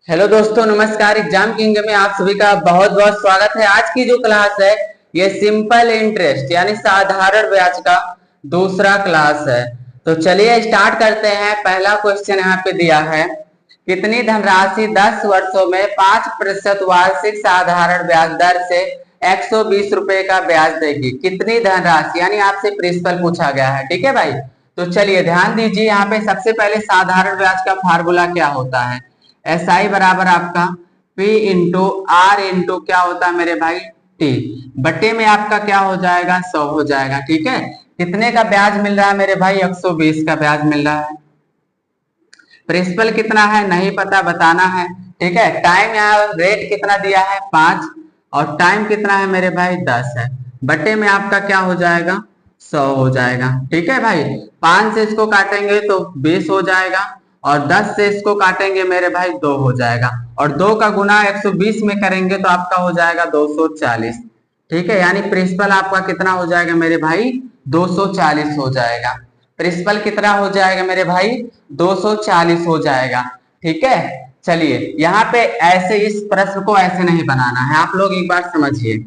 Hello दोस्तों, नमस्कार। Exam king में आप सभी का बहुत बहुत स्वागत है। आज की जो क्लास है ये सिंपल इंटरेस्ट यानी साधारण ब्याज का दूसरा क्लास है। तो चलिए स्टार्ट करते हैं। पहला क्वेश्चन यहाँ पे दिया है, कितनी धनराशि 10 वर्षों में 5% वार्षिक साधारण ब्याज दर से 120 रुपए का ब्याज देगी। कितनी धनराशि यानी आपसे प्रिंसिपल पूछा गया है। ठीक है भाई, तो चलिए ध्यान दीजिए। यहाँ पे सबसे पहले साधारण ब्याज का फार्मूला क्या होता है। एस आई बराबर आपका पी इंटू आर इंटू क्या होता है मेरे भाई टी, बटे में आपका क्या हो जाएगा 100 हो जाएगा। ठीक है, कितने का ब्याज मिल रहा है मेरे भाई 120 का ब्याज मिल रहा है। प्रिंसिपल कितना है नहीं पता, बताना है। ठीक है, टाइम यहाँ रेट कितना दिया है 5 और टाइम कितना है मेरे भाई 10 है। बटे में आपका क्या हो जाएगा 100 हो जाएगा। ठीक है भाई, 5 से इसको काटेंगे तो 20 हो जाएगा और 10 से इसको काटेंगे मेरे भाई 2 हो जाएगा और 2 का गुना 120 में करेंगे तो आपका हो जाएगा 240। ठीक है, यानी प्रिंसिपल आपका कितना हो जाएगा मेरे भाई 240 हो जाएगा। प्रिंसिपल कितना हो जाएगा मेरे भाई 240 हो जाएगा। ठीक है, चलिए यहाँ पे ऐसे इस प्रश्न को ऐसे नहीं बनाना है, आप लोग एक बार समझिए।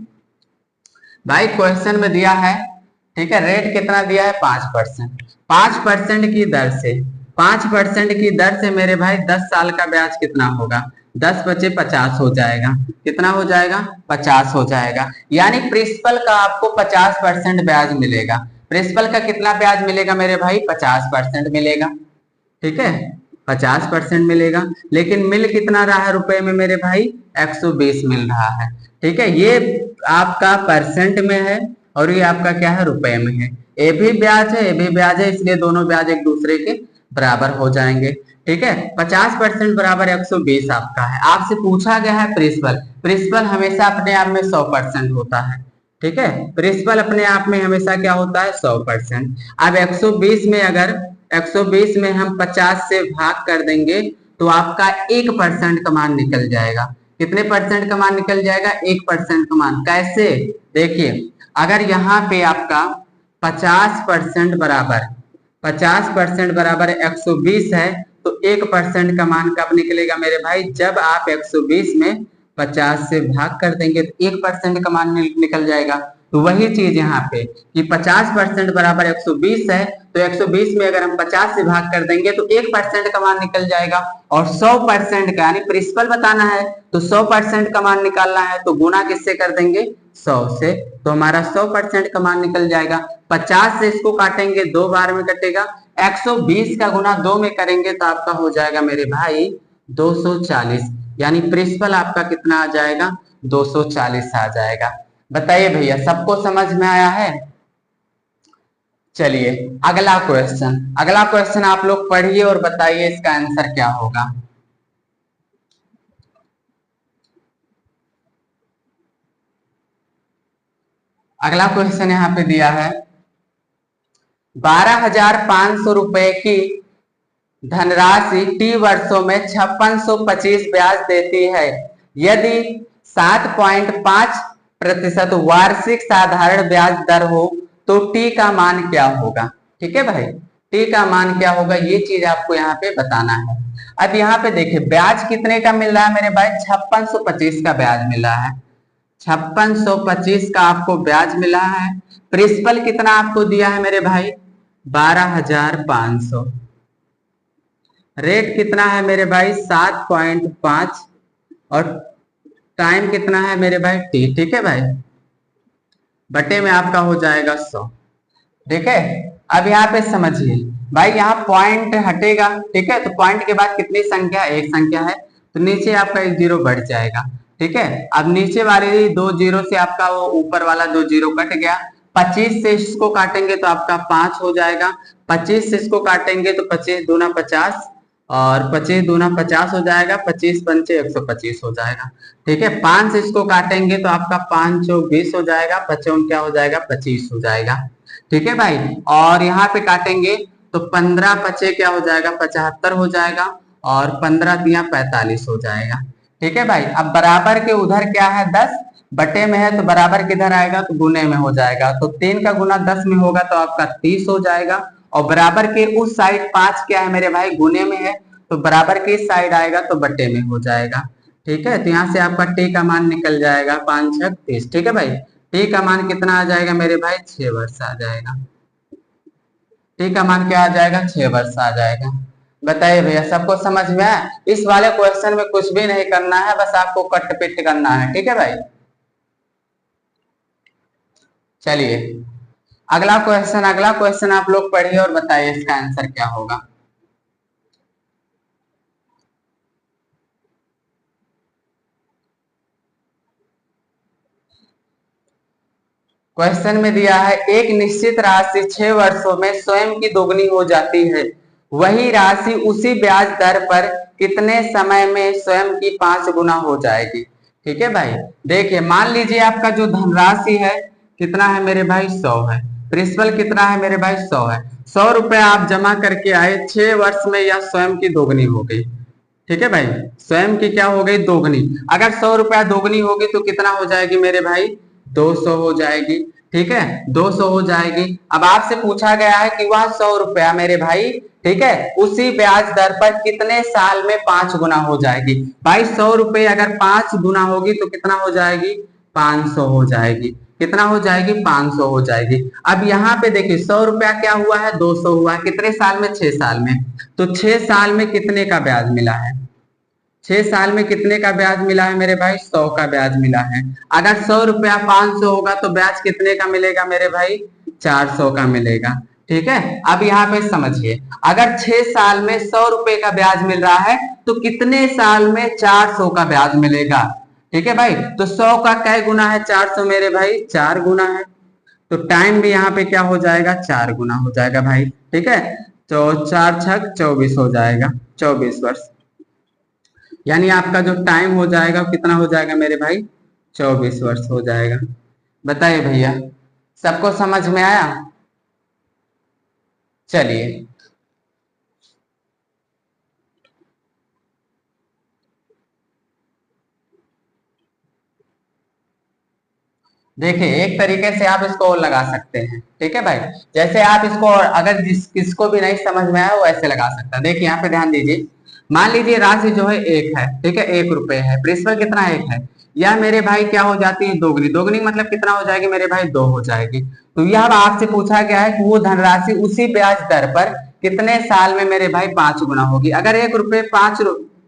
भाई क्वेश्चन में दिया है, ठीक है, रेट कितना दिया है 5%। 5% की दर से 5% की दर से मेरे भाई 10 साल का ब्याज कितना होगा 10 बचे 50 हो जाएगा। कितना हो जाएगा 50 हो जाएगा। यानी प्रिंसिपल का आपको 50% ब्याज मिलेगा। प्रिंसिपल का कितना ब्याज मिलेगा मेरे भाई 50% मिलेगा। ठीक है, 50% मिलेगा, लेकिन मिल कितना रहा है रुपए में मेरे भाई 120 मिल रहा है। ठीक है, ये आपका परसेंट में है और ये आपका क्या है रुपए में है। ए भी ब्याज है, ए भी ब्याज है, इसलिए दोनों ब्याज एक दूसरे के बराबर हो जाएंगे। ठीक है, 50% बराबर 120 आपका है। आपसे पूछा गया है प्रिंसिपल। प्रिंसिपल हमेशा अपने आप में 100% होता है। ठीक है, प्रिंसिपल अपने आप में हमेशा क्या होता है 100%। अब 120 में अगर 120 में हम 50 से भाग कर देंगे तो आपका 1% का मान निकल जाएगा। कितने परसेंट का मान निकल जाएगा 1% का मान। कैसे, देखिए अगर यहाँ पे आपका 50% बराबर 120 है तो 1% का मान कब निकलेगा मेरे भाई जब आप 120 में 50 से भाग कर देंगे तो 1% का मान निकल जाएगा। तो वही चीज यहाँ पे कि 50% बराबर 120 है तो 120 में अगर हम 50 से भाग कर देंगे तो 1% का मान निकल जाएगा। और 100% का यानी प्रिंसिपल बताना है तो 100% का मान निकालना है तो गुना किससे कर देंगे 100 से, तो हमारा 100% का मान निकल जाएगा। 50 से इसको काटेंगे 2 बार में कटेगा, 120 का गुना 2 में करेंगे तो आपका हो जाएगा मेरे भाई 240। यानी प्रिंसिपल आपका कितना आ जाएगा 240 आ जाएगा। बताइए भैया सबको समझ में आया है। चलिए अगला क्वेश्चन आप लोग पढ़िए और बताइए इसका आंसर क्या होगा। अगला क्वेश्चन यहाँ पे दिया है 12,500 रुपए की धनराशि टी वर्षों में 5625 ब्याज देती है। यदि 7.5% वार्षिक साधारण ब्याज दर हो तो टी का मान क्या होगा। ठीक है भाई, टी का मान क्या होगा ये चीज आपको यहाँ पे बताना है। अब यहाँ पे देखिए ब्याज कितने का मिल रहा है मेरे भाई 5625 का ब्याज मिला है। 5625 का आपको ब्याज मिला है। प्रिंसिपल कितना आपको दिया है मेरे भाई 12,500। रेट कितना है मेरे भाई 7.5 और टाइम कितना है मेरे भाई टी। ठीक है भाई, बटे में आपका हो जाएगा 100। ठीक है, अब यहाँ पे समझिए भाई यहाँ पॉइंट हटेगा। ठीक है, तो पॉइंट के बाद कितनी संख्या एक संख्या है तो नीचे आपका एक जीरो बढ़ जाएगा। ठीक है, अब नीचे वाले 2 जीरो से आपका वो ऊपर वाला 2 जीरो कट गया। 25 से इसको काटेंगे तो आपका 5 हो जाएगा। 25 से इसको काटेंगे तो 25 दूना 50 और 25 दूना 50 हो जाएगा। 25 पंचे 125 हो जाएगा। ठीक है, 5 से इसको काटेंगे तो आपका 5 चौक 20 हो जाएगा। 55 क्या हो जाएगा 25 हो जाएगा। ठीक है भाई, और यहाँ पे काटेंगे तो 15 पचे क्या हो जाएगा 75 हो जाएगा और 15 दिया 45 हो जाएगा। ठीक है भाई, अब बराबर के उधर क्या है 10 बटे में है तो बराबर किधर आएगा तो गुने में हो जाएगा। तो 3 का गुना 10 में होगा तो आपका 30 हो जाएगा और बराबर के उस साइड 5 क्या है मेरे भाई गुने में है तो बराबर किस साइड आएगा, तो बट्टे में हो जाएगा। ठीक है, तो यहाँ से आपका टी का मान निकल जाएगा 5 छक 30। ठीक है भाई, टी का मान कितना आ जाएगा मेरे भाई, 6 वर्ष आ जाएगा। टी का मान क्या आ जाएगा, 6 वर्ष आ जाएगा। बताइए भैया, सबको समझ में आया? इस वाले क्वेश्चन में कुछ भी नहीं करना है, बस आपको कट पिट करना है। ठीक है भाई, चलिए अगला क्वेश्चन आप लोग पढ़िए और बताइए इसका आंसर क्या होगा। क्वेश्चन में दिया है एक निश्चित राशि 6 वर्षों में स्वयं की दोगुनी हो जाती है, वही राशि उसी ब्याज दर पर कितने समय में स्वयं की 5 गुना हो जाएगी। ठीक है भाई, देखिए मान लीजिए आपका जो धनराशि है कितना है मेरे भाई, 100 है। प्रिंसिपल कितना है मेरे भाई, 100 है। 100 रुपया आप जमा करके आए, 6 वर्ष में यह स्वयं की दोगुनी हो गई। ठीक है भाई, स्वयं की क्या हो गई, दोगुनी। अगर 100 रुपया दोगुनी होगी तो कितना हो जाएगी मेरे भाई, 200 हो जाएगी। ठीक है, 200 हो जाएगी। अब आपसे पूछा गया है कि वह 100 रुपया मेरे भाई, ठीक है, उसी ब्याज दर पर कितने साल में 5 गुना हो जाएगी। भाई 100 रुपये अगर 5 गुना होगी तो कितना हो जाएगी, 500 हो जाएगी। कितना हो जाएगी, 500 हो जाएगी। अब यहाँ पे देखिए 100 रुपया क्या हुआ है, 200 हुआ है। कितने साल में, 6 साल में। तो 6 साल में कितने का ब्याज मिला है, 6 साल में कितने का ब्याज मिला है मेरे भाई, 100 का ब्याज मिला है। अगर 100 रुपया 500 होगा तो ब्याज कितने का मिलेगा मेरे भाई, 400 का मिलेगा। ठीक है, अब यहाँ पे समझिए, अगर 6 साल में 100 रुपए का ब्याज मिल रहा है तो कितने साल में 400 का ब्याज मिलेगा। ठीक है भाई, तो 100 का क्या गुना है, 400 मेरे भाई, 4 गुना है। तो टाइम भी यहाँ पे क्या हो जाएगा, 4 गुना हो जाएगा भाई। ठीक है, तो 4 छक 24 हो जाएगा, 24 वर्ष। यानी आपका जो टाइम हो जाएगा कितना हो जाएगा मेरे भाई, 24 वर्ष हो जाएगा। बताइए भैया, सबको समझ में आया? चलिए देखिए, एक तरीके से आप इसको और लगा सकते हैं। ठीक है भाई, जैसे आप इसको अगर किसको भी नहीं समझ में आया वो ऐसे लगा सकता है। देखिए यहाँ पे ध्यान दीजिए, मान लीजिए राशि जो है 1 है। ठीक है, 1 रुपए है। प्रिंसिपल कितना, 1 है। यह मेरे भाई क्या हो जाती है, दोगुनी। दोगुनी मतलब कितना हो जाएगी मेरे भाई, 2 हो जाएगी। तो यह अब आपसे पूछा गया है कि वो धनराशि उसी ब्याज दर पर कितने साल में मेरे भाई 5 गुना होगी। अगर 1 रुपए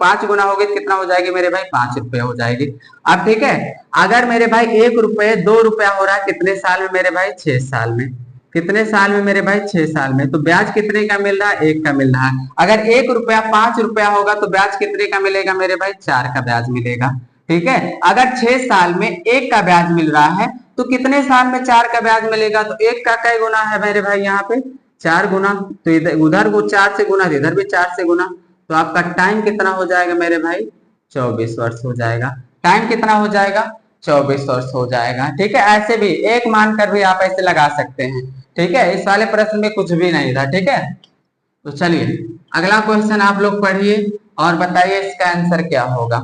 5 गुना होगी तो कितना हो जाएगी मेरे भाई, 5 रुपए हो जाएगी। अब ठीक है, अगर मेरे भाई 1 रुपए 2 रुपया हो रहा है कितने साल में मेरे भाई, 6 साल में। कितने साल में मेरे भाई, 6 साल में। तो ब्याज कितने का मिल रहा है, 1 का मिल रहा है। अगर 1 रुपया 5 रुपया होगा तो ब्याज कितने का मिलेगा मेरे भाई, 4 का ब्याज मिलेगा। ठीक है, अगर 6 साल में 1 का ब्याज मिल रहा है तो कितने साल में 4 का ब्याज मिलेगा। तो 1 का कई गुना है मेरे भाई, यहाँ पे 4 गुना। तो इधर उधर वो 4 से गुना, इधर भी 4 से गुना। तो आपका टाइम कितना हो जाएगा मेरे भाई, 24 वर्ष हो जाएगा। टाइम कितना हो जाएगा, 24 वर्ष हो जाएगा। ठीक है, ऐसे भी एक मानकर भी आप ऐसे लगा सकते हैं। ठीक है, इस वाले प्रश्न में कुछ भी नहीं था। ठीक है, तो चलिए अगला क्वेश्चन आप लोग पढ़िए और बताइए इसका आंसर क्या होगा।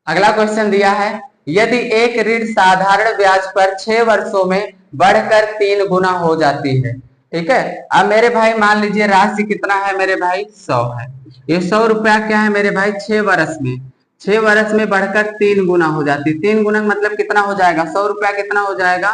अगला क्वेश्चन दिया है, यदि एक ऋण साधारण ब्याज पर 6 वर्षों में बढ़कर 3 गुना हो जाती है। ठीक है, अब मेरे भाई मान लीजिए राशि कितना है मेरे भाई, 100 है। ये 100 रुपया क्या है मेरे भाई, 6 वर्ष में, 6 वर्ष में बढ़कर 3 गुना हो जाती है। 3 गुना मतलब कितना हो जाएगा, 100 रुपया कितना हो जाएगा,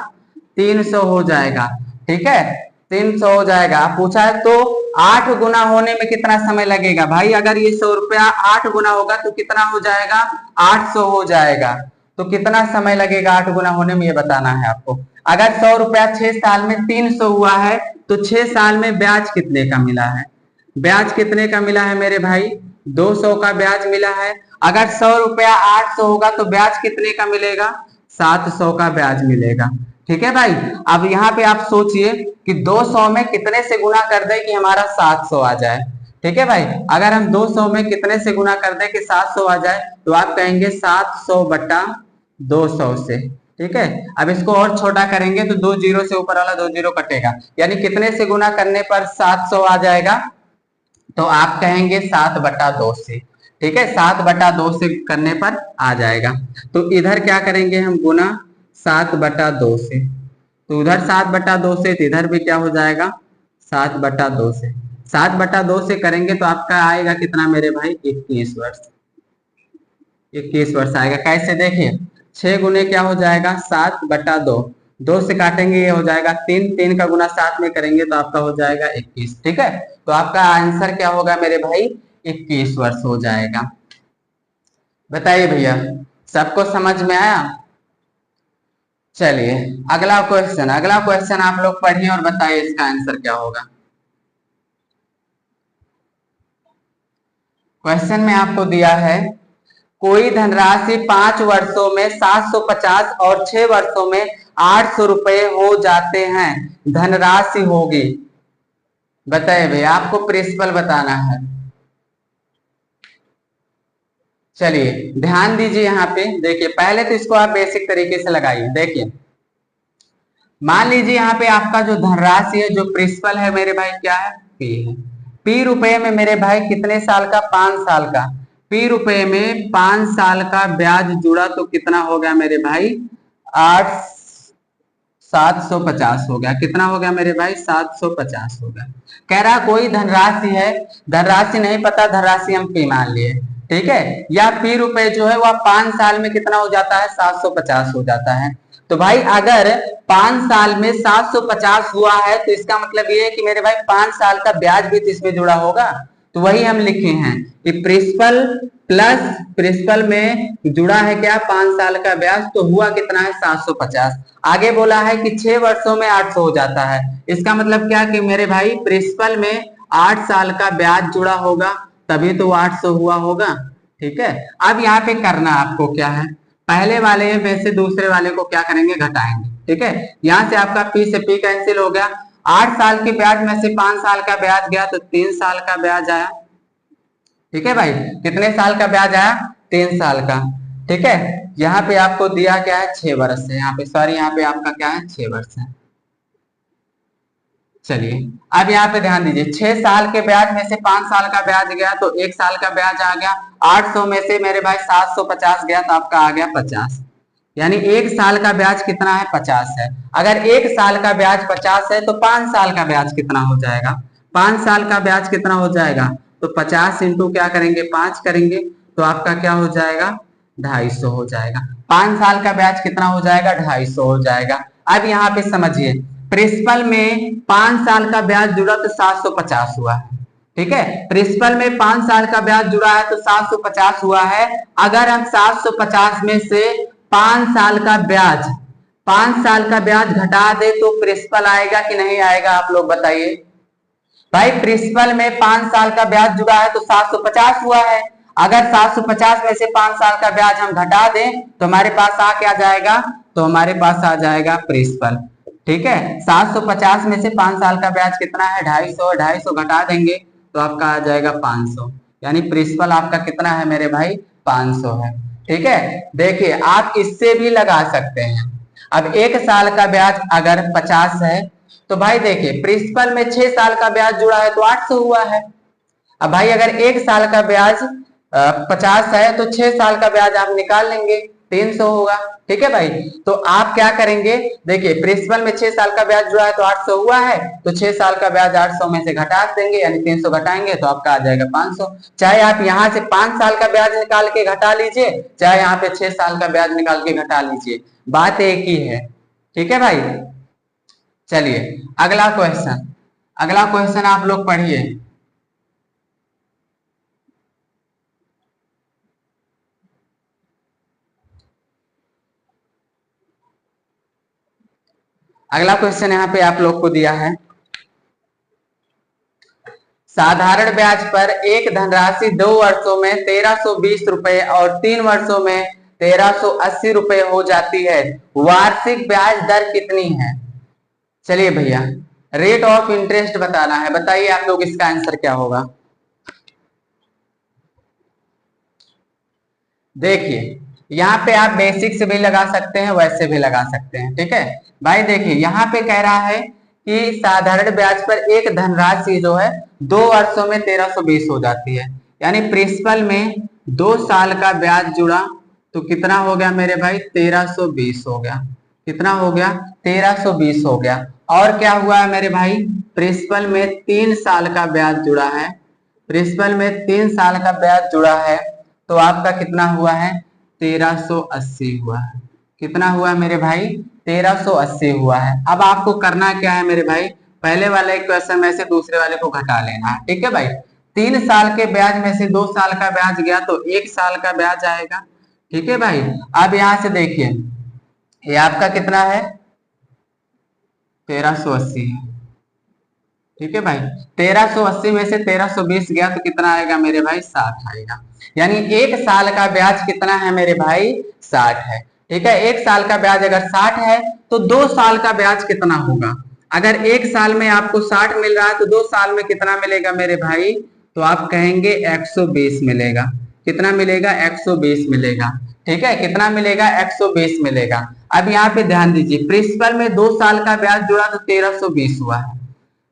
300 हो जाएगा। ठीक है, 300 हो जाएगा। पूछा है तो 8 गुना होने में कितना समय लगेगा। भाई अगर ये 100 रुपया 8 गुना होगा तो कितना हो जाएगा, 800 हो जाएगा। तो कितना समय लगेगा 8 गुना होने में, ये बताना है आपको। अगर 100 रुपया 6 साल में 300 हुआ है तो 6 साल में ब्याज कितने का मिला है, ब्याज कितने का मिला है मेरे भाई, 200 का ब्याज मिला है। अगर 100 रुपया 800 होगा तो ब्याज कितने का मिलेगा, 700 का ब्याज मिलेगा। ठीक है भाई, अब यहाँ पे आप सोचिए कि 200 में कितने से गुना कर दे कि हमारा 700 आ जाए। ठीक है भाई, अगर हम 200 में कितने से गुना कर दे कि 700 आ जाए तो आप कहेंगे 700 बटा 200 से। ठीक है, अब इसको और छोटा करेंगे तो 2 जीरो से ऊपर वाला 2 जीरो कटेगा, यानी कितने से गुना करने पर 700 आ जाएगा, तो आप कहेंगे 7 बटा 2 से। ठीक है, 7 बटा 2 से करने पर आ जाएगा। तो इधर क्या करेंगे हम, गुना 7 बटा 2 से। तो उधर 7 बटा 2 से, तो इधर भी क्या हो जाएगा, 7 बटा 2 से। 7/2 से करेंगे तो आपका आएगा कितना मेरे भाई, 21 वर्ष। 21 वर्ष आएगा। कैसे, देखिए 6 गुने क्या हो जाएगा, 7/2, 2 से काटेंगे ये हो जाएगा 3, 3 का गुना 7 में करेंगे तो आपका हो जाएगा 21। ठीक है, तो आपका आंसर क्या होगा मेरे भाई, 21 वर्ष हो जाएगा। बताइए भैया, सबको समझ में आया? चलिए अगला क्वेश्चन, अगला क्वेश्चन आप लोग पढ़िए और बताइए इसका आंसर क्या होगा। क्वेश्चन में आपको दिया है कोई धनराशि 5 वर्षों में 750 और 6 वर्षों में 800 रुपए हो जाते हैं, धनराशि होगी। बताइए भैया, आपको प्रिंसिपल बताना है। चलिए ध्यान दीजिए यहाँ पे, देखिए पहले तो इसको आप बेसिक तरीके से लगाइए। देखिए मान लीजिए यहाँ पे आपका जो धनराशि है, जो प्रिंसिपल है मेरे भाई क्या है, पी है। पी रुपए में मेरे भाई कितने साल का, 5 साल का। पी रुपए में 5 साल का ब्याज जुड़ा तो कितना हो गया मेरे भाई, 750 हो गया। कितना हो गया मेरे भाई, 750 हो गया। कह रहा कोई धनराशि है, धनराशि नहीं पता, धनराशि हम पी मान लिए, ठीक है। या पी रुपए जो है वह 5 साल में कितना हो जाता है, 750 हो जाता है। तो भाई अगर 5 साल में 750 हुआ है तो इसका मतलब ये है कि मेरे भाई 5 साल का ब्याज भी तो इसमें जुड़ा होगा। तो वही हम लिखे हैं कि प्रिंसिपल प्लस प्रिंसिपल में जुड़ा है क्या, 5 साल का ब्याज, तो हुआ कितना है, 750। आगे बोला है कि 6 वर्षों में 800 हो जाता है। इसका मतलब क्या कि मेरे भाई प्रिंसिपल में 8 साल का ब्याज जुड़ा होगा, तभी तो 800 हुआ होगा। ठीक है, अब यहाँ पे करना आपको क्या है, पहले वाले में से दूसरे वाले को क्या करेंगे, घटाएंगे। ठीक है, यहाँ से आपका पी से पी कैंसिल हो गया। 8 साल के ब्याज में से 5 साल का ब्याज गया तो 3 साल का ब्याज आया। ठीक है भाई, कितने साल का ब्याज आया, 3 साल का। ठीक है, यहाँ पे आपको दिया क्या है, 6 वर्ष है। यहाँ पे सॉरी, यहाँ पे आपका क्या है, 6 वर्ष है। चलिए अब यहाँ पे ध्यान दीजिए, 6 साल के ब्याज में से 5 साल का ब्याज गया तो 1 साल का ब्याज आ गया। 800 में से मेरे भाई 750 गया तो आपका आ गया 50, यानी 1 साल का ब्याज कितना है, 50 है। अगर 1 साल का ब्याज 50 है तो 5 साल का ब्याज कितना हो जाएगा, 5 साल का ब्याज कितना हो जाएगा, तो 50 इंटू क्या करेंगे, 5 करेंगे तो आपका क्या हो जाएगा, 250 हो जाएगा। 5 साल का ब्याज कितना हो जाएगा, 250 हो जाएगा। अब यहाँ पे समझिए, प्रिंसिपल में 5 साल का ब्याज जुड़ा तो 750 हुआ है। ठीक है, प्रिंसिपल में 5 साल का ब्याज जुड़ा है तो 750 हुआ है। अगर हम 750 में से 5 साल का ब्याज, 5 साल का ब्याज घटा दे तो प्रिंसिपल आएगा कि नहीं आएगा, आप लोग बताइए। भाई प्रिंसिपल में 5 साल का ब्याज जुड़ा है तो 750 हुआ है। अगर 750 में से 5 साल का ब्याज हम घटा दें तो हमारे पास आ क्या जाएगा, तो हमारे पास आ जाएगा प्रिंसिपल। ठीक है, 750 में से 5 साल का ब्याज कितना है, 250, 250 घटा देंगे तो आपका आ जाएगा 500, यानी प्रिंसिपल आपका कितना है मेरे भाई, 500 है। ठीक है, देखिए आप इससे भी लगा सकते हैं। अब 1 साल का ब्याज अगर 50 है तो भाई देखिए प्रिंसिपल में 6 साल का ब्याज जुड़ा है तो 800 हुआ है। अब भाई अगर 1 साल का ब्याज 50 है तो 6 साल का ब्याज आप निकाल लेंगे, 300 होगा। ठीक है भाई, तो आप क्या करेंगे, देखिए प्रिंसिपल में 6 साल का ब्याज जुड़ा है तो 800 हुआ है, तो 6 साल का ब्याज 800 में से घटा देंगे, यानी 300 घटाएंगे तो आपका आ जाएगा 500। चाहे आप यहाँ से 5 साल का ब्याज निकाल के घटा लीजिए, चाहे यहाँ पे 6 साल का ब्याज निकाल के घटा लीजिए, बात एक ही है। ठीक है भाई, चलिए अगला क्वेश्चन, अगला क्वेश्चन आप लोग पढ़िए। अगला क्वेश्चन यहाँ पे आप लोग को दिया है, साधारण ब्याज पर एक धनराशि 2 वर्षों में 1320 रुपए और 3 वर्षों में 1380 रुपए हो जाती है, वार्षिक ब्याज दर कितनी है। चलिए भैया, रेट ऑफ इंटरेस्ट बताना है, बताइए आप लोग इसका आंसर क्या होगा। देखिए यहाँ पे आप बेसिक से भी लगा सकते हैं, वैसे भी लगा सकते हैं। ठीक है भाई, देखिए यहाँ पे कह रहा है कि साधारण ब्याज पर एक धनराशि जो है 2 वर्षों में 1320 हो जाती है, यानी प्रिंसिपल में 2 साल का ब्याज जुड़ा तो कितना हो गया मेरे भाई, 1320 हो गया। कितना हो गया, 1320 हो गया। और क्या हुआ है मेरे भाई, प्रिंसिपल में 3 साल का ब्याज जुड़ा है, प्रिंसिपल में 3 साल का ब्याज जुड़ा है, तो आपका कितना हुआ है, 1380 हुआ है। कितना हुआ है मेरे भाई, 1380 हुआ है। अब आपको करना क्या है मेरे भाई, पहले वाले क्वेश्चन में से दूसरे वाले को घटा लेना है, ठीक है भाई। 3 साल के ब्याज में से 2 साल का ब्याज गया तो 1 साल का ब्याज आएगा, ठीक है भाई। अब यहां से देखिए, ये आपका कितना है, 1380 है, ठीक है भाई। 1380 में से 1320 गया तो कितना आएगा मेरे भाई, 60 आएगा। यानी 1 साल का ब्याज कितना है मेरे भाई, 60 है, ठीक है। 1 साल का ब्याज अगर 60 है तो 2 साल का ब्याज कितना होगा। अगर 1 साल में आपको 60 मिल रहा है तो 2 साल में कितना मिलेगा मेरे भाई, तो आप कहेंगे 120 मिलेगा। कितना मिलेगा, 120 मिलेगा, ठीक है। कितना मिलेगा, 120 मिलेगा। अब यहाँ पे ध्यान दीजिए, प्रिंसिपल में 2 साल का ब्याज जुड़ा तो 1320 हुआ है,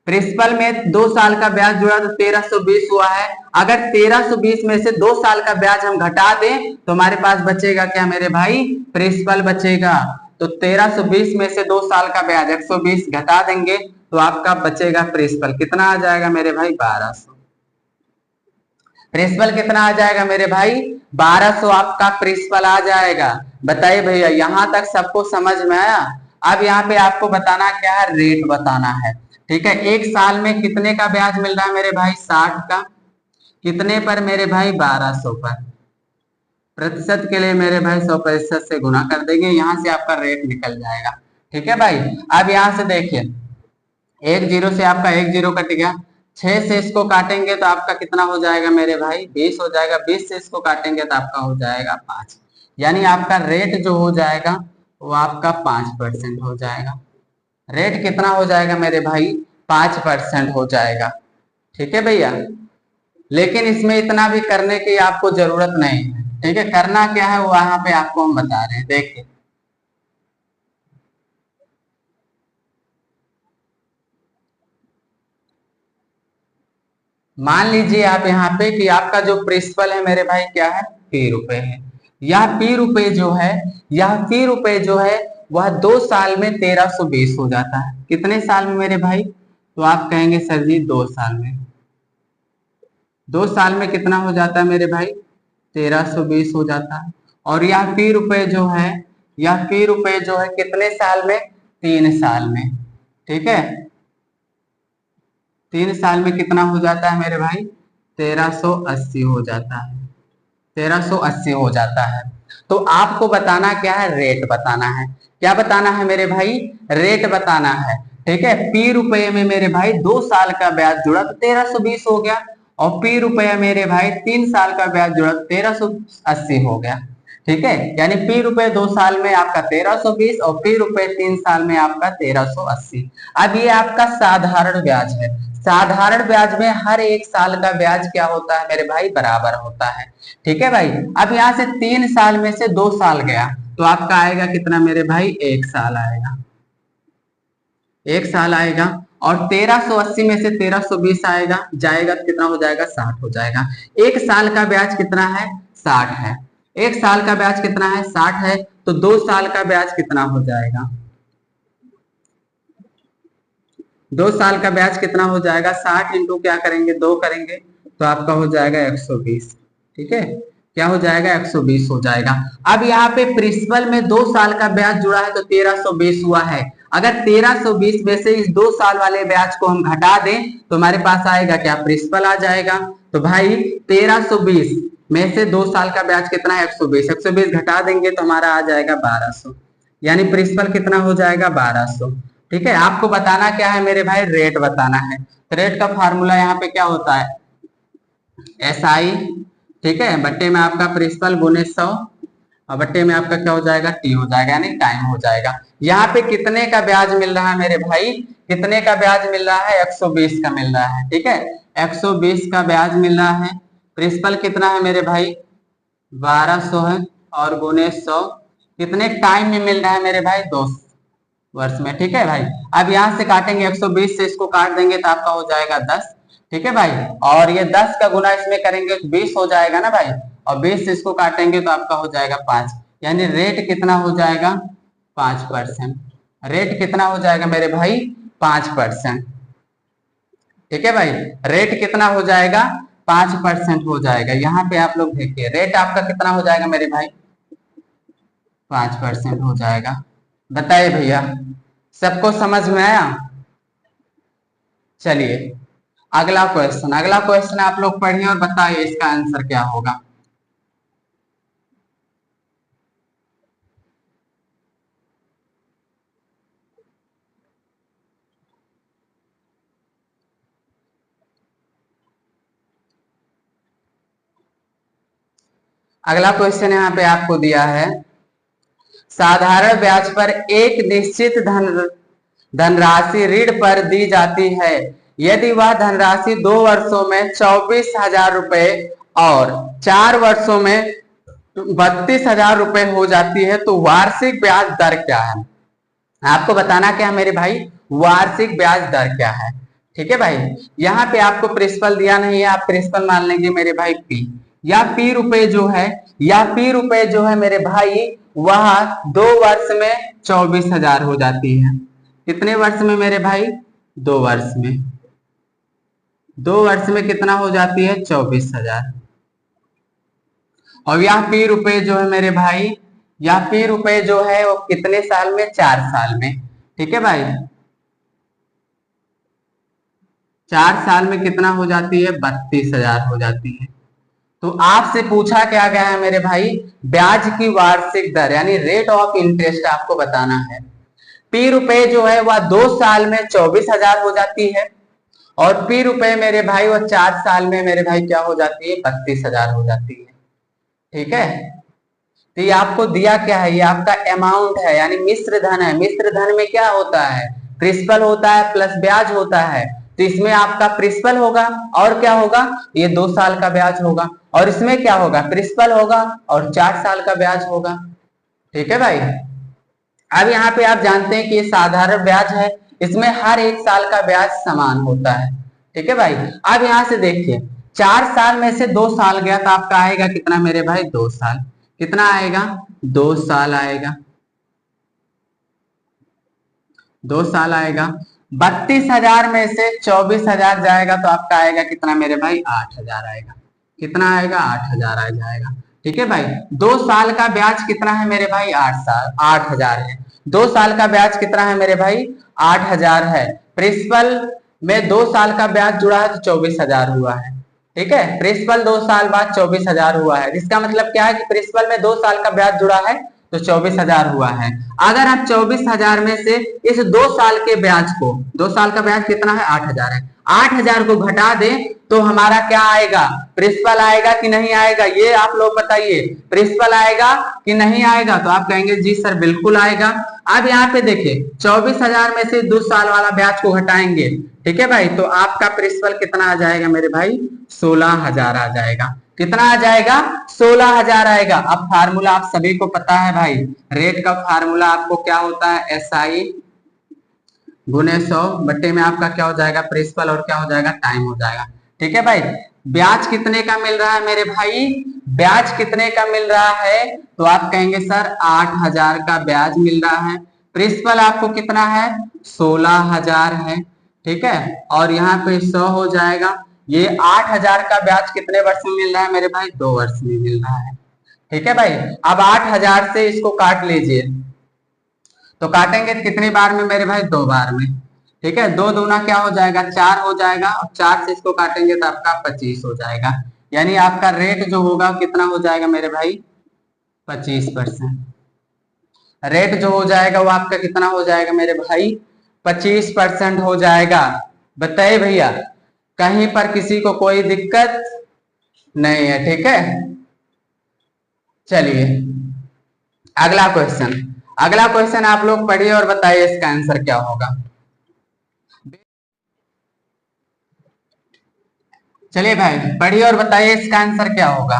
प्रिंसिपल में 2 साल का ब्याज जुड़ा तो 1320 हुआ है। अगर 1320 में से 2 साल का ब्याज हम घटा दें तो हमारे पास बचेगा क्या मेरे भाई, प्रिंसिपल बचेगा। तो 1320 में से 2 साल का ब्याज 120 घटा देंगे तो आपका बचेगा प्रिंसिपल। कितना आ जाएगा मेरे भाई, 1200। प्रिंसिपल कितना आ जाएगा मेरे भाई, 1200 आपका प्रिंसिपल आ जाएगा। बताइए भैया, यहां तक सबको समझ में आया। अब यहाँ पे आपको बताना क्या है, रेट बताना है, ठीक है। 1 साल में कितने का ब्याज मिल रहा है मेरे भाई, 60 का। कितने पर मेरे भाई, 1200 पर। प्रतिशत के लिए मेरे भाई 100% से गुना कर देंगे, यहां से आपका रेट निकल जाएगा, ठीक है भाई। अब यहां से देखिए, 1 जीरो से आपका 1 जीरो कट गया, 6 से इसको काटेंगे तो आपका कितना हो जाएगा मेरे भाई, 20 हो जाएगा। 20 से इसको काटेंगे तो आपका हो जाएगा 5। यानी आपका रेट जो हो जाएगा वो आपका 5% हो जाएगा। रेट कितना हो जाएगा मेरे भाई, 5% हो जाएगा, ठीक है भैया। लेकिन इसमें इतना भी करने की आपको जरूरत नहीं है, ठीक है। करना क्या है वो वहां पे आपको हम बता रहे हैं, देखिए। मान लीजिए आप यहाँ पे कि आपका जो प्रिंसिपल है मेरे भाई क्या है, P रुपए है। यह P रुपए जो है, यह P रुपए जो है वह 2 साल में 1320 हो जाता है। कितने साल में मेरे भाई, तो आप कहेंगे सर जी 2 साल में। 2 साल में कितना हो जाता है मेरे भाई, 1320 हो जाता है। और यह P रुपए जो है, यह P रुपए जो है कितने साल में, 3 साल में, ठीक है। 3 साल में कितना हो जाता है मेरे भाई, 1380 हो जाता है, 1380 हो जाता है। तो आपको बताना क्या है, रेट बताना है। क्या बताना है मेरे भाई, रेट बताना है, ठीक है। P रुपए में मेरे भाई 2 साल का ब्याज जुड़ा तो 1320 हो गया, और P रुपए मेरे भाई 3 साल का ब्याज जुड़ा तो 1380 हो गया, ठीक है। यानी P रुपए 2 साल में आपका 1320 और P रुपए 3 साल में आपका 1380। अब ये आपका साधारण ब्याज है। साधारण ब्याज में हर 1 साल का ब्याज क्या होता है मेरे भाई, बराबर होता है, ठीक है भाई। अब यहाँ से 3 साल में से 2 साल गया तो आपका आएगा कितना मेरे भाई, 1 साल आएगा, 1 साल आएगा। और 1380 में से 1320 आएगा जाएगा तो कितना हो जाएगा, 60 हो जाएगा। 1 साल का ब्याज कितना है, 60 है। 1 साल का ब्याज कितना है, 60 है। तो 2 साल का ब्याज कितना हो जाएगा, 2 साल का ब्याज कितना हो जाएगा, 60 इंटू क्या करेंगे, 2 करेंगे तो आपका हो जाएगा 120, ठीक है। क्या हो जाएगा, 120 हो जाएगा। अब यहाँ पे प्रिंसिपल में 2 साल का ब्याज जुड़ा है तो 1320 हुआ है। अगर 1320 में से इस 2 साल वाले ब्याज को हम घटा दें तो हमारे पास आएगा क्या, प्रिंसिपल आ जाएगा। तो भाई 1320 में से 2 साल का ब्याज कितना है, 120। 120 घटा देंगे तो हमारा आ जाएगा 1200। यानी प्रिंसिपल कितना हो जाएगा, 1200, ठीक है। आपको बताना क्या है मेरे भाई, रेट बताना है। तो रेट का फार्मूला यहाँ पे क्या होता है, SI, ठीक है, बट्टे में आपका प्रिंसिपल गुने 100 और बट्टे में आपका क्या हो जाएगा, T हो जाएगा, यानी टाइम हो जाएगा। यहाँ पे कितने का ब्याज मिल रहा है मेरे भाई, कितने का ब्याज मिल रहा है, 120 का मिल रहा है, ठीक है। 120 का ब्याज मिल रहा है। प्रिंसिपल कितना है मेरे भाई, 1200 है, और गुने 100 कितने टाइम में मिल रहा है मेरे भाई, 2 वर्ष में, ठीक है भाई। अब यहाँ से काटेंगे, 120 से इसको काट देंगे तो आपका हो जाएगा 10, ठीक है भाई। और ये 10 का गुना इसमें करेंगे तो 20 हो जाएगा ना भाई, और 20 से इसको काटेंगे तो आपका हो जाएगा 5। यानी रेट कितना हो जाएगा, 5%। रेट कितना हो जाएगा मेरे भाई, 5%। ठीक है भाई, रेट कितना हो जाएगा? 5% हो जाएगा। यहाँ पे आप लोग देखिए रेट आपका कितना हो जाएगा मेरे भाई? 5% हो जाएगा। बताइए भैया, सबको समझ में आया? चलिए अगला क्वेश्चन आप लोग पढ़िए और बताइए इसका आंसर क्या होगा। अगला क्वेश्चन यहाँ पे आपको दिया है, साधारण ब्याज पर एक निश्चित धनराशि ऋण पर दी जाती है। यदि वह धनराशि 2 वर्षों में 24,000 रुपए और 4 वर्षों में 32,000 रुपए हो जाती है तो वार्षिक ब्याज दर क्या है? आपको बताना क्या है मेरे भाई? वार्षिक ब्याज दर क्या है। ठीक है भाई, यहाँ पे आपको प्रिंसिपल दिया नहीं है, आप प्रिंसिपल मान लेंगे मेरे भाई पी, या पी रुपए जो है, मेरे भाई वह 2 वर्ष में 24,000 हो जाती है। कितने वर्ष में मेरे भाई? 2 वर्ष में। 2 वर्ष में कितना हो जाती है? 24,000। और यह पी रुपए जो है मेरे भाई, यह पी रुपए जो है वो कितने साल में? 4 साल में। ठीक है भाई, 4 साल में कितना हो जाती है? 32,000 हो जाती है। तो आपसे पूछा क्या गया है मेरे भाई? ब्याज की वार्षिक दर यानी रेट ऑफ इंटरेस्ट आपको बताना है। पी रुपए जो है वह 2 साल में 24,000 हो जाती है और पी रुपए मेरे भाई वह 4 साल में मेरे भाई क्या हो जाती है? 32,000 हो जाती है। ठीक है, तो ये आपको दिया क्या है? ये आपका अमाउंट है यानी मिश्र धन है। मिश्र धन में क्या होता है? प्रिंसिपल होता है प्लस ब्याज होता है। तो इसमें आपका प्रिंसिपल होगा और क्या होगा? ये 2 साल का ब्याज होगा। और इसमें क्या होगा? प्रिंसिपल होगा और 4 साल का ब्याज होगा। ठीक है भाई, अब यहाँ पे आप जानते हैं कि ये साधारण ब्याज है, इसमें हर 1 साल का ब्याज समान होता है। ठीक है भाई, अब यहाँ से देखिए 4 साल में से 2 साल गया तो आपका आएगा कितना मेरे भाई? 2 साल। कितना आएगा? 2 साल आएगा। 2 साल आएगा। 32,000 में से 24,000 जाएगा तो आपका आएगा कितना मेरे भाई? 8,000 आएगा। कितना आएगा? 8,000 आ जाएगा। ठीक है भाई, 2 साल का ब्याज कितना है मेरे भाई? 8,000 है। 2 साल का ब्याज कितना है मेरे भाई? 8,000 है। प्रिंसिपल में 2 साल का ब्याज जुड़ा है तो 24,000 हुआ है। ठीक है, प्रिंसिपल 2 साल बाद 24,000 हुआ है, जिसका मतलब क्या है कि प्रिंसिपल में 2 साल का ब्याज जुड़ा है तो 24,000 हुआ है। अगर आप 24,000 में से इस 2 साल के ब्याज को, 2 साल का ब्याज कितना है? 8,000 है, 8,000 को घटा दें तो हमारा क्या आएगा? प्रिंसिपल आएगा कि नहीं आएगा? ये आप लोग बताइए, प्रिंसिपल आएगा कि नहीं आएगा? तो आप कहेंगे जी सर बिल्कुल आएगा। अब यहाँ पे देखिए 24,000 में से 2 साल वाला ब्याज को घटाएंगे। ठीक है भाई, तो आपका प्रिंसिपल कितना आ जाएगा मेरे भाई? 16,000 आ जाएगा। कितना आ जाएगा? 16,000 आएगा। अब फार्मूला आप सभी को पता है भाई, रेट का फार्मूला आपको क्या होता है? SI गुने 100 बट्टे में आपका क्या हो जाएगा? प्रिंसिपल और क्या हो जाएगा? टाइम हो जाएगा। ठीक है भाई, ब्याज कितने का मिल रहा है मेरे भाई? ब्याज कितने का मिल रहा है? तो आप कहेंगे सर 8,000 का ब्याज मिल रहा है। प्रिंसिपल आपको कितना है? 16,000 है। ठीक है, और यहाँ पे 100 हो जाएगा। ये 8,000 का ब्याज कितने वर्ष में मिल रहा है मेरे भाई? 2 वर्ष में मिल रहा है। ठीक है भाई, अब 8,000 से इसको काट लीजिए, तो काटेंगे कितनी बार में मेरे भाई? 2 बार में। ठीक है, 2 दूना क्या हो जाएगा? 4 हो जाएगा और 4 से इसको काटेंगे तो आपका 25 हो जाएगा। यानी आपका रेट जो होगा कितना हो जाएगा मेरे भाई? 25%। रेट जो हो जाएगा वो आपका कितना हो जाएगा मेरे भाई? 25% हो जाएगा। बताइए भैया, कहीं पर किसी को कोई दिक्कत नहीं है? ठीक है, चलिए अगला क्वेश्चन आप लोग पढ़िए और बताइए इसका आंसर क्या होगा। चलिए भाई पढ़िए और बताइए इसका आंसर क्या होगा।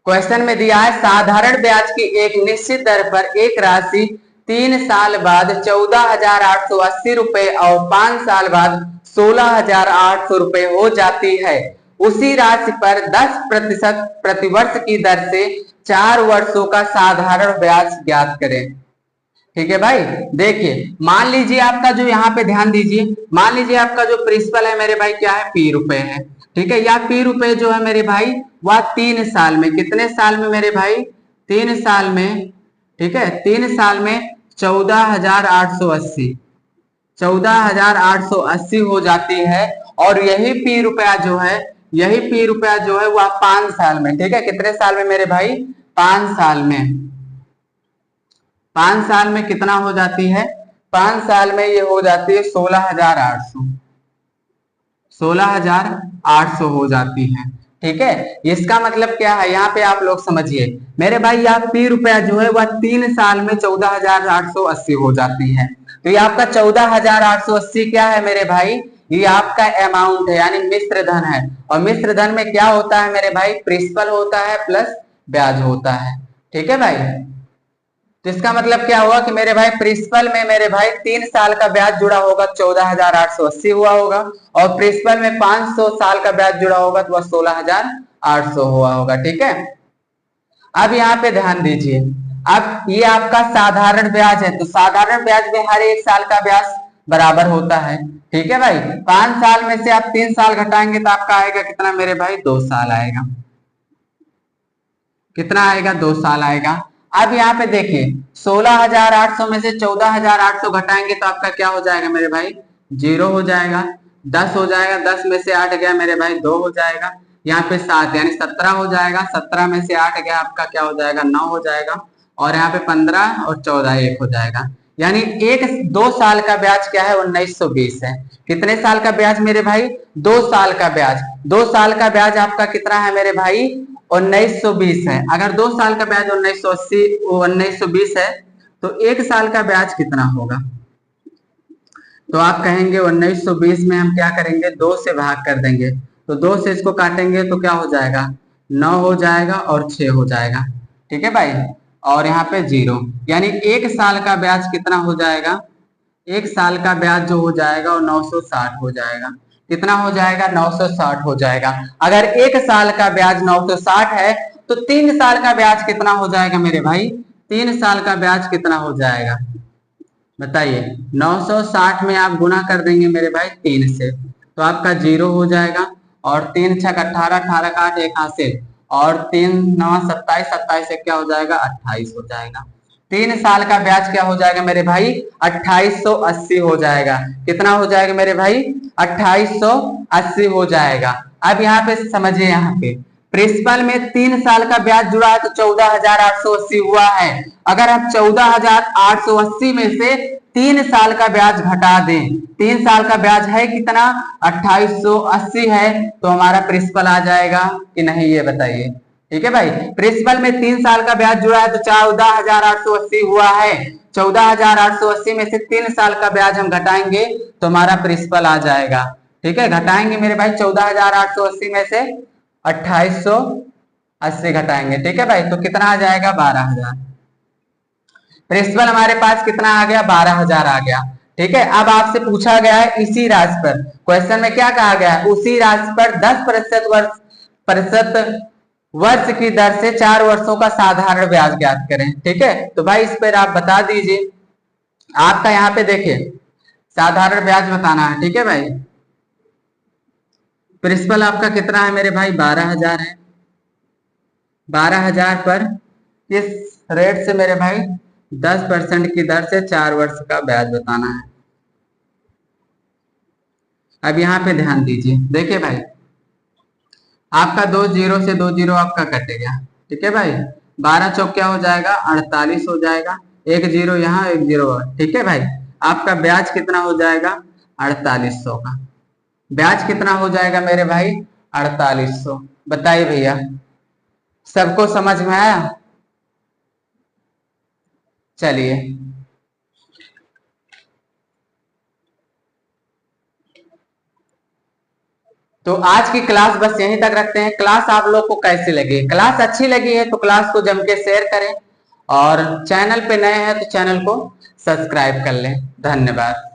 क्वेश्चन में दिया है साधारण ब्याज की एक निश्चित दर पर एक राशि 3 साल बाद 14,880 रुपए और 5 साल बाद 16,800 रुपए हो जाती है। उसी राशि पर 10% प्रतिवर्ष की दर से 4 वर्षों का साधारण ब्याज ज्ञात करें। ठीक है भाई। देखिए मान लीजिए आपका जो यहाँ पे ध्यान दीजिए, मान लीजिए आपका जो प्रिंसिपल है मेरे भाई क्या है, P रुपए है। ठीक है, या P रुपए जो है मेरे भाई वह 3 साल में, कितने साल में मेरे भाई, 3 साल में। ठीक है, 3 साल में 14,880, 14,880 हो जाती है। और यही P रुपया जो है, यही P रुपया जो है वह 5 साल में, ठीक है, कितने साल में मेरे भाई, 5 साल में। 5 साल में कितना हो जाती है, 5 साल में ये हो जाती है 16,800, 16,800 हो जाती है। ठीक है, इसका मतलब क्या है, यहाँ पे आप लोग समझिए मेरे भाई, यहाँ P रुपया जो है वह 3 साल में 14,880 हो जाती है। तो ये आपका 14,880 क्या है मेरे भाई, ये आपका अमाउंट है, यानी मिश्र धन है। और मिश्र धन में क्या होता है मेरे भाई, प्रिंसिपल होता है प्लस ब्याज होता है। ठीक है भाई, तो इसका मतलब क्या हुआ कि मेरे भाई प्रिंसिपल में मेरे भाई 3 साल का ब्याज जुड़ा होगा, 14,880 हुआ होगा। और प्रिंसिपल में 500 साल का ब्याज जुड़ा होगा तो वह 16,800 हुआ होगा। ठीक है, अब यहाँ पे ध्यान दीजिए, अब ये आपका साधारण ब्याज है, तो साधारण ब्याज में हर 1 साल का ब्याज बराबर होता है। ठीक है भाई, 5 साल में से आप 3 साल घटाएंगे तो आपका आएगा कितना मेरे भाई, 2 साल आएगा। कितना आएगा, 2 साल आएगा। अब यहाँ पे देखिए 16,800 में से 14,800 घटाएंगे तो आपका क्या हो जाएगा मेरे भाई, 0 हो जाएगा। 10 हो जाएगा, 10 में से 8 गया मेरे भाई 2 हो जाएगा। यहाँ पे 7 यानी 17 हो जाएगा। 17 में से 8 गया आपका क्या हो जाएगा, 9 हो जाएगा। और यहाँ पे 15 और 14 1 हो जाएगा। यानी 2 साल का ब्याज क्या है, 1920 है। कितने साल का ब्याज मेरे भाई, 2 साल का ब्याज। 2 साल का ब्याज आपका कितना है मेरे भाई, 1920 है। अगर 2 साल का ब्याज 1980 1920 है तो 1 साल का ब्याज कितना होगा, तो आप कहेंगे 1920 में हम क्या करेंगे, 2 से भाग कर देंगे। तो 2 से इसको काटेंगे तो क्या हो जाएगा, 9 हो जाएगा और 6 हो जाएगा। ठीक है भाई, और यहाँ पे 0, यानी 1 साल का ब्याज कितना हो जाएगा, 1 साल का ब्याज जो हो जाएगा वो 960 हो जाएगा। कितना हो जाएगा, 960 हो जाएगा। अगर 1 साल का ब्याज 960 है तो 3 साल का ब्याज कितना हो जाएगा मेरे भाई, 3 साल का ब्याज कितना हो जाएगा बताइए। 960 में आप गुना कर देंगे मेरे भाई 3 से तो आपका 0 हो जाएगा। और 3 छक 18, 18 का 8 एक हासिल, और 3 9 27, 27 से क्या हो जाएगा, 28 हो जाएगा। 3 साल का ब्याज क्या हो जाएगा मेरे भाई, 2880 हो जाएगा। कितना हो जाएगा मेरे भाई, 2880 हो जाएगा। अब यहाँ पे समझिए, यहाँ पे प्रिंसिपल में 3 साल का ब्याज जुड़ा है तो 14,880 हुआ है। अगर हम 14,880 में से 3 साल का ब्याज घटा दें, 3 साल का ब्याज है कितना, 2880 है, तो हमारा प्रिंसिपल आ जाएगा कि नहीं, ये बताइए। ठीक है भाई, प्रिंसिपल में 3 साल का ब्याज जुड़ा है तो 14,880 हुआ है। 14,880 में से 3 साल का ब्याज हम घटाएंगे तो हमारा प्रिंसिपल आ जाएगा। ठीक है, घटाएंगे मेरे भाई 14,880 में से 2880 घटाएंगे। ठीक है भाई, तो कितना आ जाएगा, 12,000। प्रिंसिपल हमारे पास कितना आ गया, 12,000 आ गया। ठीक है, अब आपसे पूछा गया है इसी राशि पर, क्वेश्चन में क्या कहा गया है, उसी राशि पर 10% वर्ष की दर से 4 वर्षों का साधारण ब्याज ज्ञात करें। ठीक है, तो भाई इस पर आप बता दीजिए। आपका यहाँ पे देखिए साधारण ब्याज बताना है। ठीक है भाई, प्रिंसिपल आपका कितना है मेरे भाई, 12,000 है। 12,000 पर इस रेट से मेरे भाई 10% की दर से 4 वर्ष का ब्याज बताना है। अब यहाँ पे ध्यान दीजिए, देखिए भाई आपका 2 0 से 2 0 आपका कटेगा। ठीक है भाई, 12 चौक क्या हो जाएगा, 48 हो जाएगा। 1 0 यहाँ, 1 0। ठीक है भाई, आपका ब्याज कितना हो जाएगा, 4800 का ब्याज कितना हो जाएगा मेरे भाई, 4800। बताइए भैया, सबको समझ में आया। चलिए, तो आज की क्लास बस यहीं तक रखते हैं। क्लास आप लोग को कैसी लगी, क्लास अच्छी लगी है तो क्लास को जम के शेयर करें, और चैनल पे नए हैं तो चैनल को सब्सक्राइब कर लें। धन्यवाद।